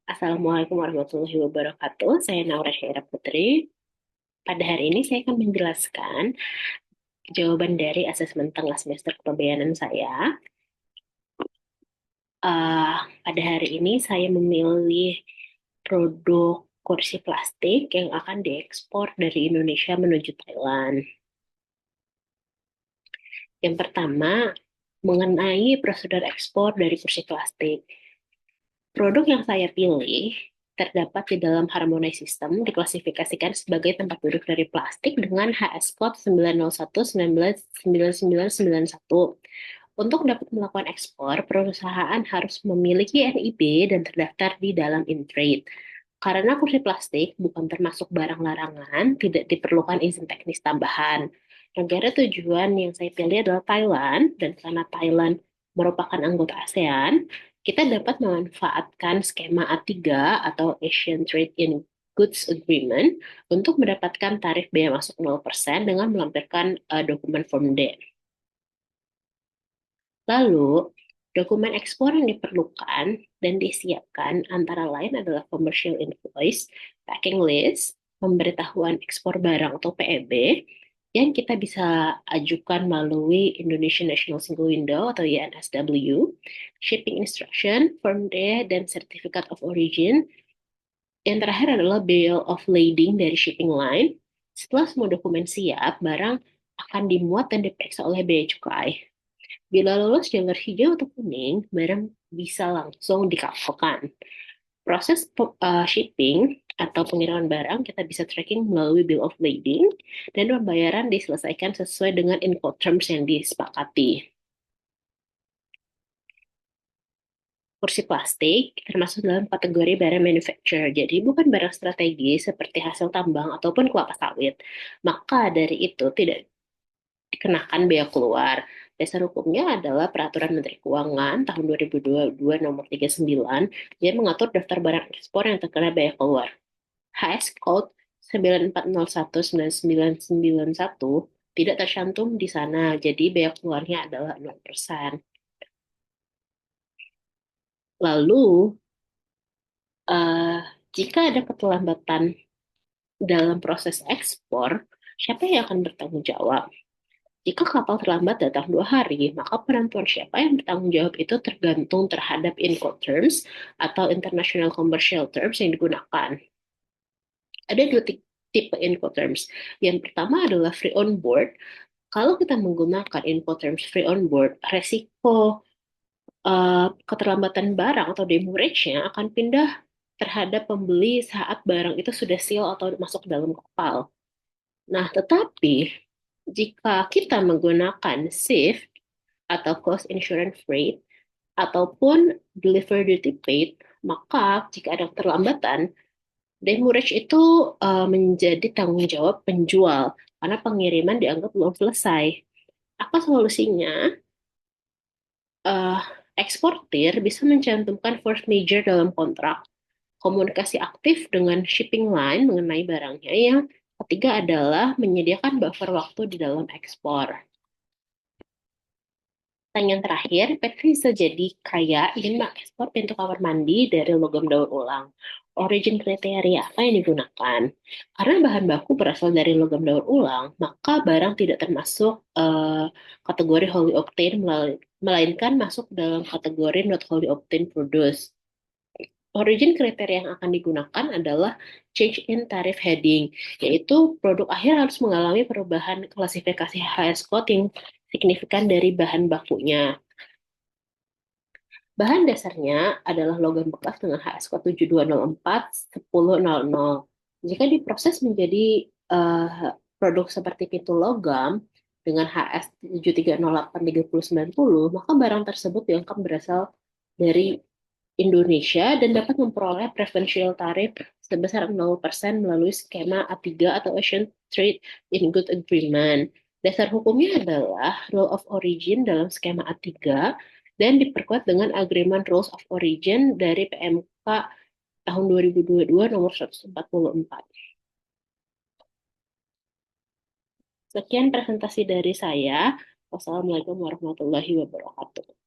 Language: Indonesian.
Assalamualaikum warahmatullahi wabarakatuh. Saya Naura Syaira Putri. Pada hari ini saya akan menjelaskan jawaban dari asesmen tengah semester kepabeanan saya. Eh, Pada hari ini saya memilih produk kursi plastik yang akan diekspor dari Indonesia menuju Thailand. Yang pertama, mengenai prosedur ekspor dari kursi plastik. Produk yang saya pilih terdapat di dalam Harmonize System diklasifikasikan sebagai tempat duduk dari plastik dengan HS code 901-199991. Untuk dapat melakukan ekspor, perusahaan harus memiliki NIB dan terdaftar di dalam Intrade. Karena kursi plastik bukan termasuk barang larangan, tidak diperlukan izin teknis tambahan. Negara tujuan yang saya pilih adalah Thailand, dan karena Thailand merupakan anggota ASEAN, kita dapat memanfaatkan skema A3 atau Asian Trade in Goods Agreement untuk mendapatkan tarif bea masuk 0% dengan melampirkan dokumen Form D. Lalu, dokumen ekspor yang diperlukan dan disiapkan antara lain adalah commercial invoice, packing list, pemberitahuan ekspor barang atau PEB, yang kita bisa ajukan melalui Indonesian National Single Window atau INSW, shipping instruction, Form D, dan Certificate of Origin. Yang terakhir adalah bill of lading dari shipping line. Setelah semua dokumen siap, barang akan dimuat dan diperiksa oleh bea cukai. Bila lolos jalur hijau atau kuning, barang bisa langsung dikapalkan. Proses shipping atau pengiriman barang kita bisa tracking melalui bill of lading dan pembayaran diselesaikan sesuai dengan Incoterms yang disepakati. Kursi plastik termasuk dalam kategori barang manufacture, jadi bukan barang strategis seperti hasil tambang ataupun kelapa sawit. Maka dari itu tidak dikenakan bea keluar. Dasar hukumnya adalah Peraturan Menteri Keuangan tahun 2022 nomor 39 yang mengatur daftar barang ekspor yang terkena bea keluar. HS Code 94019991 tidak tercantum di sana, jadi bea keluarnya adalah 0%. Lalu, eh, jika ada keterlambatan dalam proses ekspor, siapa yang akan bertanggung jawab? Jika kapal terlambat datang 2 hari, maka penentuan siapa yang bertanggung jawab itu tergantung terhadap Incoterms atau International Commercial Terms yang digunakan. Ada dua tipe Incoterms. Yang pertama adalah free on board. Kalau kita menggunakan Incoterms free on board, resiko keterlambatan barang atau demurrage-nya akan pindah terhadap pembeli saat barang itu sudah seal atau masuk ke dalam kapal. Nah, tetapi jika kita menggunakan SIF atau Cost Insurance Rate ataupun Delivery Duty Paid, maka jika ada keterlambatan, demurrage itu menjadi tanggung jawab penjual karena pengiriman dianggap belum selesai. Apa solusinya? Eh, Eksportir bisa mencantumkan force major dalam kontrak, komunikasi aktif dengan shipping line mengenai barangnya. Yang ketiga adalah menyediakan buffer waktu di dalam ekspor. Pertanyaan terakhir, PT bisa jadi kaya ingin mengekspor pintu kamar mandi dari logam daur ulang. Origin kriteria apa yang digunakan? Karena bahan baku berasal dari logam daur ulang, maka barang tidak termasuk kategori wholly obtained, melainkan masuk dalam kategori not wholly obtained produced. Origin kriteria yang akan digunakan adalah change in tariff heading, yaitu produk akhir harus mengalami perubahan klasifikasi HS code yang signifikan dari bahan bakunya. Bahan dasarnya adalah logam bekas dengan HS code 7204-1000. Jika diproses menjadi produk seperti pintu logam dengan HS 7308-3090, maka barang tersebut dianggap berasal dari Indonesia dan dapat memperoleh preferential tarif sebesar 0% melalui skema A3 atau Asian Trade in Good Agreement. Dasar hukumnya adalah Rule of Origin dalam skema A3 dan diperkuat dengan Agreement Rules of Origin dari PMK tahun 2022 nomor 144. Sekian presentasi dari saya. Wassalamualaikum warahmatullahi wabarakatuh.